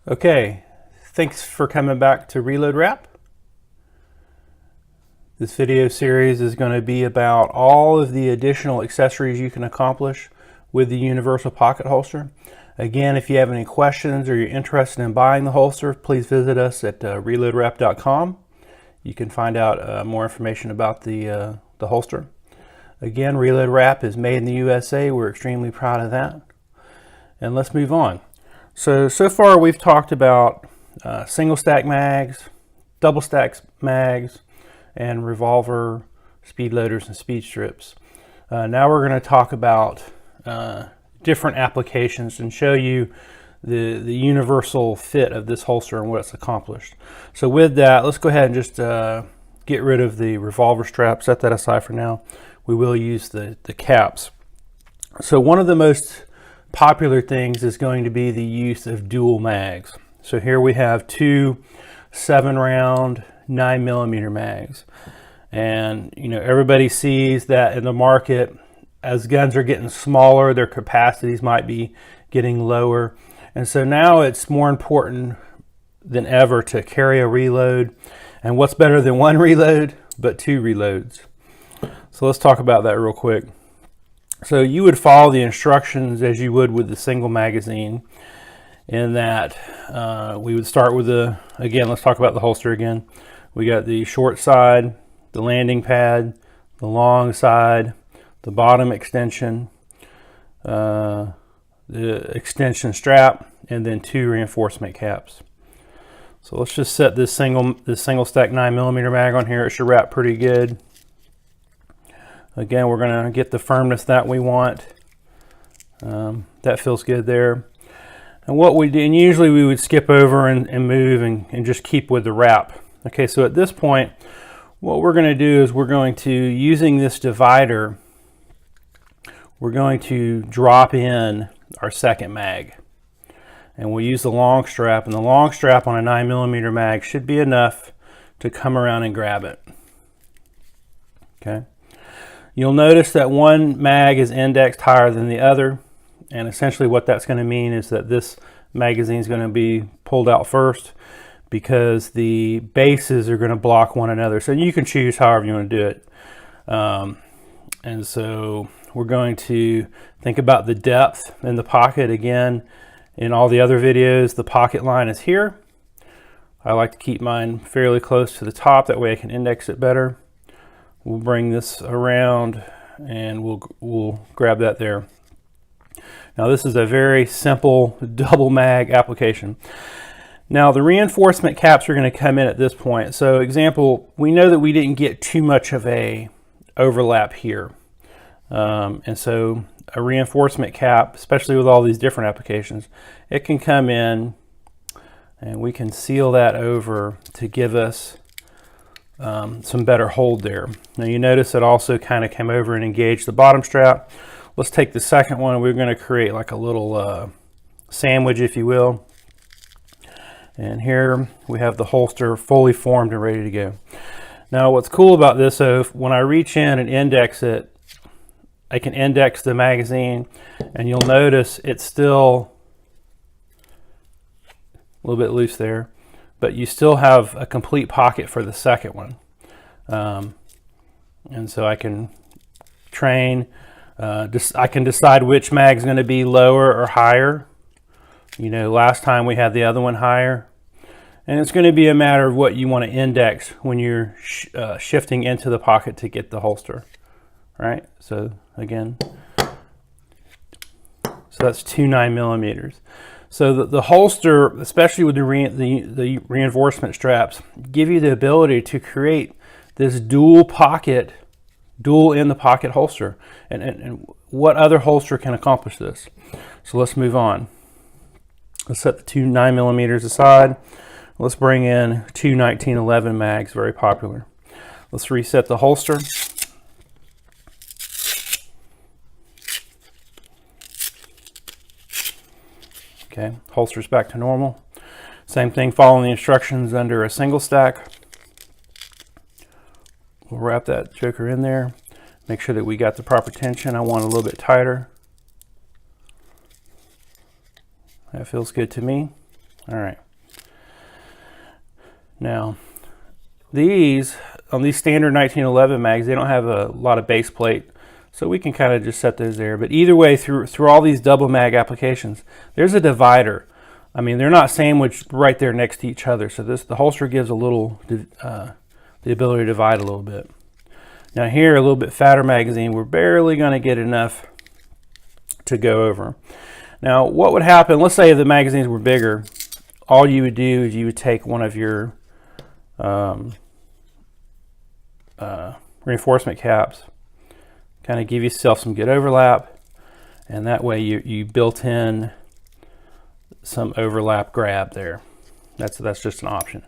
Okay, thanks for coming back to Reload Wrap. This video series is going to be about all of the additional accessories you can accomplish with the universal pocket holster. Again, if you have any questions or you're interested in buying the holster, please visit us at reloadwrap.com. You can find out more information about the holster. Again, Reload Wrap is made in the USA. We're extremely proud of that. And let's move on. So far we've talked about single stack mags, double stack mags, and revolver speed loaders and speed strips. Now we're going to talk about different applications and show you the universal fit of this holster and what it's accomplished. So with that, let's go ahead and just get rid of the revolver strap, set that aside for now. We will use the caps. So one of the most popular things is going to be the use of dual mags. So here we have two 7-round 9mm mags, and you know, everybody sees that in the market as guns are getting smaller, their capacities might be getting lower, and so now it's more important than ever to carry a reload. And what's better than one reload but two reloads? So let's talk about that real quick. So you would follow the instructions as you would with the single magazine, in that we would start with again, let's talk about the holster again. We got the short side, the landing pad, the long side, the bottom extension, the extension strap, and then two reinforcement caps. So let's just set this single stack 9mm mag on here. It should wrap pretty good. Again, we're going to get the firmness that we want. That feels good there. And what we do, and usually we would skip over and move and just keep with the wrap. Okay, so at this point, what we're going to do is we're going to, using this divider, we're going to drop in our second mag. And we'll use the long strap, and the long strap on a 9mm mag should be enough to come around and grab it. Okay. You'll notice that one mag is indexed higher than the other, and essentially what that's going to mean is that this magazine is going to be pulled out first, because the bases are going to block one another. So you can choose however you want to do it. And so we're going to think about the depth in the pocket. Again, in all the other videos, the pocket line is here. I like to keep mine fairly close to the top, that way I can index it better. We'll bring this around and we'll grab that there. Now this is a very simple double mag application. Now the reinforcement caps are going to come in at this point. So example, we know that we didn't get too much of a overlap here. And so a reinforcement cap, especially with all these different applications, it can come in and we can seal that over to give us some better hold there. Now you notice it also kind of came over and engaged the bottom strap. Let's take the second one. We're going to create like a little sandwich, if you will. And here we have the holster fully formed and ready to go. Now what's cool about this, so when I reach in and index it, I can index the magazine, and you'll notice it's still a little bit loose there, but you still have a complete pocket for the second one. And so I can train, I can decide which mag is going to be lower or higher. You know, last time we had the other one higher. And it's going to be a matter of what you want to index when you're shifting into the pocket to get the holster. Right? So again, so that's two 9mm. So the holster, especially with the reinforcement straps, give you the ability to create this dual in the pocket holster. And what other holster can accomplish this? So let's move on. Let's set the two 9mm aside. Let's bring in two 1911 mags, very popular. Let's reset the holster. Okay, holster's back to normal. Same thing, following the instructions under a single stack. We'll wrap that joker in there. Make sure that we got the proper tension. I want a little bit tighter. That feels good to me. All right. Now, these, on these standard 1911 mags, they don't have a lot of base plate, so we can kind of just set those there. But either way, through all these double mag applications, there's a divider. I mean, they're not sandwiched right there next to each other, so the holster gives a little, the ability to divide a little bit. Now here, a little bit fatter magazine, we're barely going to get enough to go over. Now, what would happen, let's say if the magazines were bigger, all you would do is you would take one of your reinforcement caps, kind of give yourself some good overlap, and that way you built in some overlap grab there. That's just an option.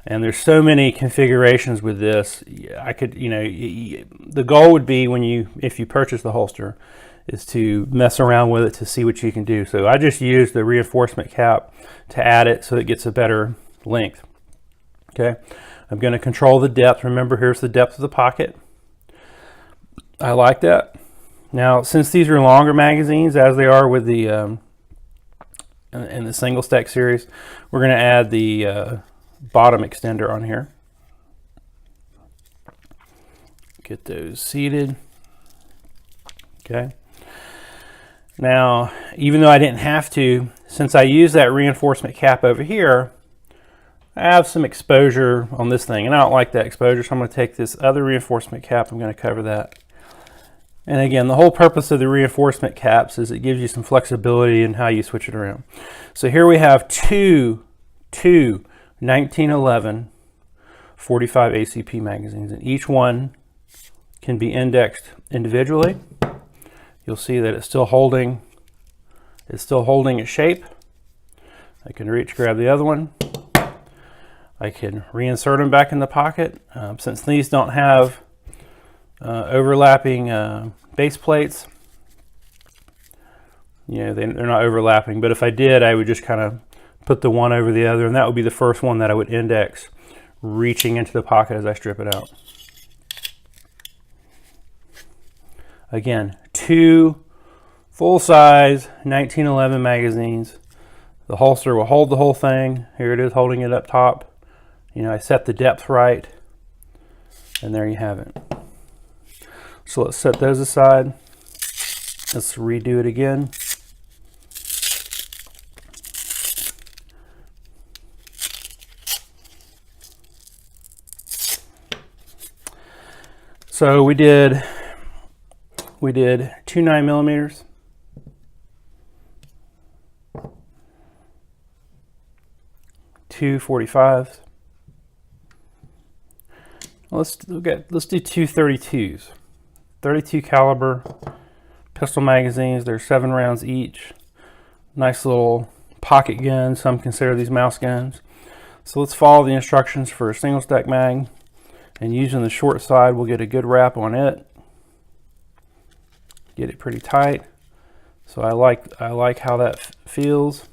And there's so many configurations with this. I could, you know, the goal would be if you purchase the holster, is to mess around with it to see what you can do. So I just used the reinforcement cap to add it so it gets a better length. Okay, I'm going to control the depth. Remember, here's the depth of the pocket. I like that. Now, since these are longer magazines, as they are with the in the single stack series, we're going to add the bottom extender on here. Get those seated. Okay. Now, even though I didn't have to, since I used that reinforcement cap over here, I have some exposure on this thing, and I don't like that exposure, so I'm going to take this other reinforcement cap, I'm going to cover that. And again, the whole purpose of the reinforcement caps is it gives you some flexibility in how you switch it around. So here we have two 1911 45 ACP magazines, and each one can be indexed individually. You'll see that it's still holding its shape. I can reach, grab the other one. I can reinsert them back in the pocket. Since these don't have overlapping base plates, you know, they're not overlapping, but if I did, I would just kind of put the one over the other, and that would be the first one that I would index, reaching into the pocket as I strip it out. Again, two full-size 1911 magazines. The holster will hold the whole thing. Here it is holding it up top. You know, I set the depth right, and there you have it. So let's set those aside. Let's redo it again. So we did 2 9mm, two 45s. Let's do 2 32s. 32 caliber pistol magazines. They're 7 rounds each. Nice little pocket gun. Some consider these mouse guns. So let's follow the instructions for a single stack mag, and using the short side, we'll get a good wrap on it. Get it pretty tight. So I like how that feels.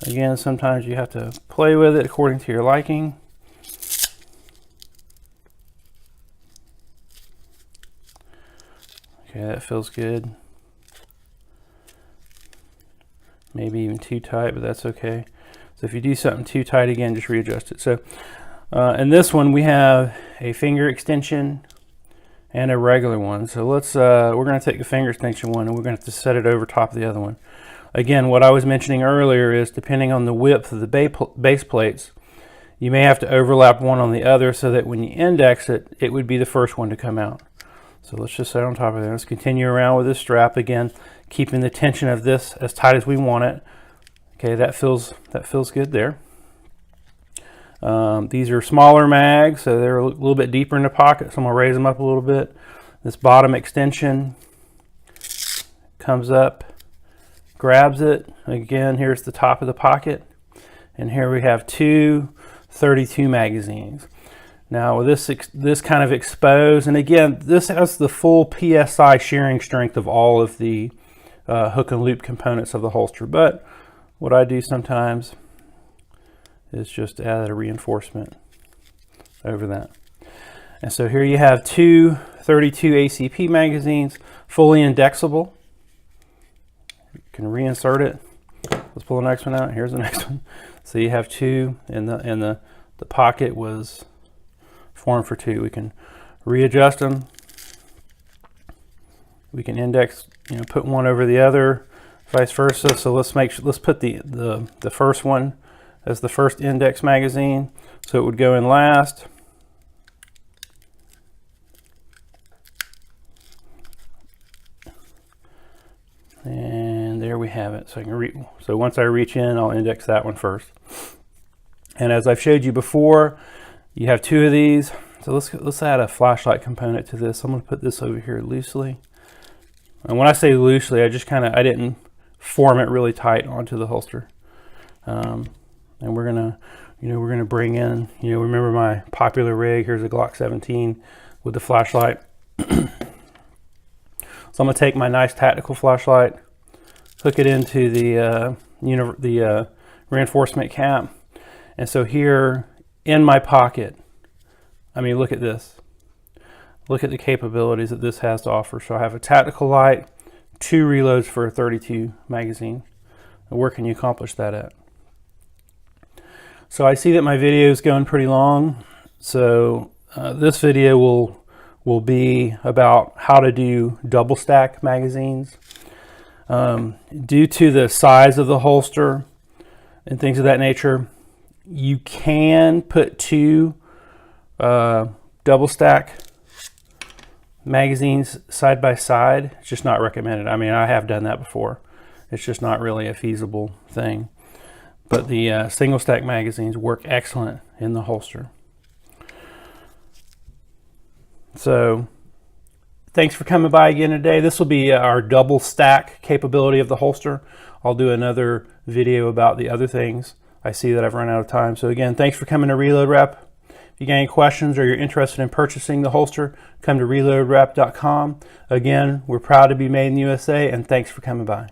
Again, sometimes you have to play with it according to your liking. Okay, that feels good. Maybe even too tight, but that's okay. So if you do something too tight, again, just readjust it. So in this one, we have a finger extension and a regular one. So let's we're going to take the finger extension one, and we're going to have to set it over top of the other one. Again, what I was mentioning earlier is, depending on the width of the base plates, you may have to overlap one on the other so that when you index it, it would be the first one to come out. So let's just set on top of there. Let's continue around with this strap, again, keeping the tension of this as tight as we want it. Okay, that feels good there. These are smaller mags, so they're a little bit deeper in the pocket, so I'm going to raise them up a little bit. This bottom extension comes up, grabs it. Again, here's the top of the pocket, and here we have two 32 magazines. Now with this kind of exposed, and again, this has the full PSI shearing strength of all of the hook and loop components of the holster, but what I do sometimes is just add a reinforcement over that. And so here you have two 32 ACP magazines, fully indexable. You can reinsert it. Let's pull the next one out. Here's the next one. So you have two, and the pocket was formed for two. We can readjust them. We can index, put one over the other, vice versa. So let's put the first one as the first index magazine. So it would go in last. And there we have it. So I can so once I reach in, I'll index that one first. And as I've showed you before, you have two of these. So let's add a flashlight component to this. I'm going to put this over here loosely. And when I say loosely, I didn't form it really tight onto the holster. And we're gonna bring in, remember my popular rig. Here's a Glock 17 with the flashlight. So I'm gonna take my nice tactical flashlight, hook it into the reinforcement cap, and so here in my pocket, look at this. Look at the capabilities that this has to offer. So I have a tactical light, 2 reloads for a 32 magazine. And where can you accomplish that at? So I see that my video is going pretty long. So this video will be about how to do double stack magazines. Due to the size of the holster and things of that nature, you can put 2 double stack magazines side by side. It's just not recommended. I have done that before. It's just not really a feasible thing. But the single stack magazines work excellent in the holster. So thanks for coming by again today. This will be our double stack capability of the holster. I'll do another video about the other things. I see that I've run out of time. So again, thanks for coming to Reload Wrap. If you got any questions or you're interested in purchasing the holster, come to reloadwrap.com. Again, we're proud to be made in the USA, and thanks for coming by.